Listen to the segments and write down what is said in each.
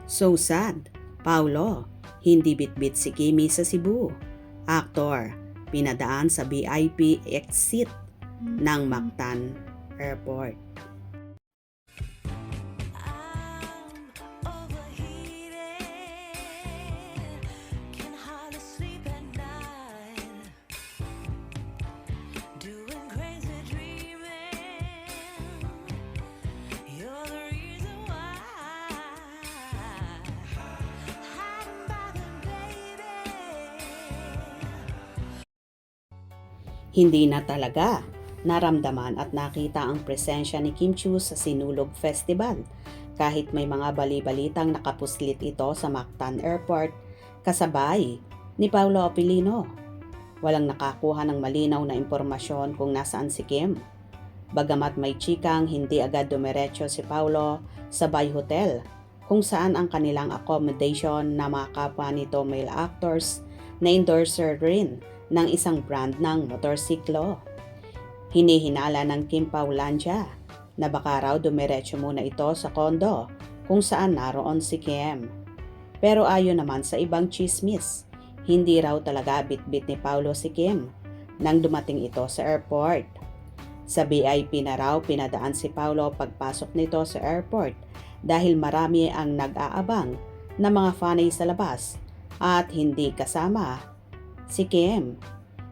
So sad, Paulo, hindi bitbit si Kimi sa Cebu. Actor, pinadaan sa VIP exit ng Mactan Airport. Hindi na talaga naramdaman at nakita ang presensya ni Kim Chiu sa Sinulog Festival kahit may mga bali-balitang nakapuslit ito sa Mactan Airport kasabay ni Paulo Apilino. Walang nakakuha ng malinaw na impormasyon kung nasaan si Kim. Bagamat may chikang hindi agad dumiretso si Paulo sa Bay Hotel kung saan ang kanilang accommodation na mga kapwa nito male actors na endorser rin ng isang brand ng motorsiklo. Hinihinala ng Kim Paulandia na baka raw dumiretso muna ito sa kondo kung saan naroon si Kim. Pero ayon naman sa ibang chismis, hindi raw talaga bitbit ni Paulo si Kim nang dumating ito sa airport. Sa VIP na raw pinadaan si Paulo pagpasok nito sa airport dahil marami ang nag-aabang na mga fanay sa labas at hindi kasama si Kim.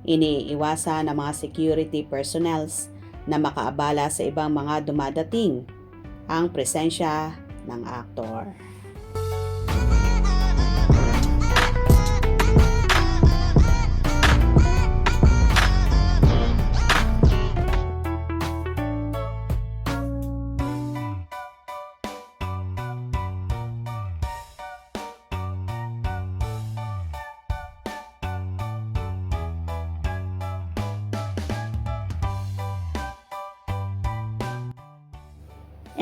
Iniiwasan ng mga security personnels na makaabala sa ibang mga dumadating ang presensya ng aktor.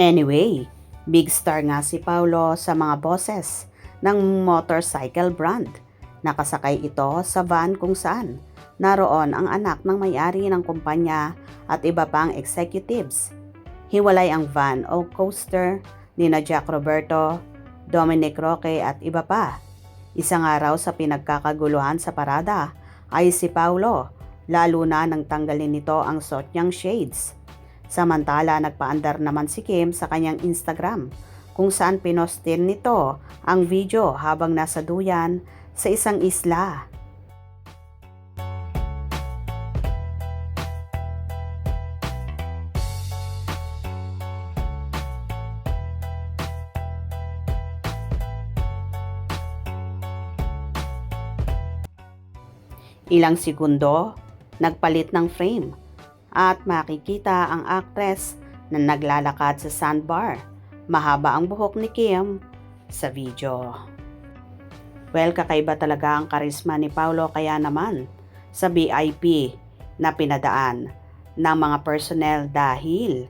Anyway, big star nga si Paulo sa mga boses ng motorcycle brand. Nakasakay ito sa van kung saan naroon ang anak ng may-ari ng kumpanya at iba pang executives. Hiwalay ang van o coaster ni Jack Roberto, Dominic Roque at iba pa. Isang araw sa pinagkakaguluhan sa parada ay si Paulo, lalo na nang tanggalin nito ang suot niyang shades. Samantala, nagpaandar naman si Kim sa kanyang Instagram kung saan pinostin nito ang video habang nasa duyan sa isang isla. Ilang segundo, nagpalit ng frame at makikita ang actress na naglalakad sa sandbar. Mahaba ang buhok ni Kim sa video. Well, kakaiba talaga ang karisma ni Paulo kaya naman sa VIP na pinadaan ng mga personnel dahil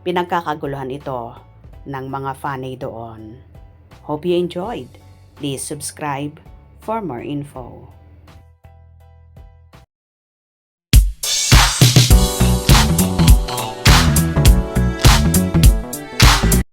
pinagkakaguluhan ito ng mga fanay doon. Hope you enjoyed. Please subscribe for more info.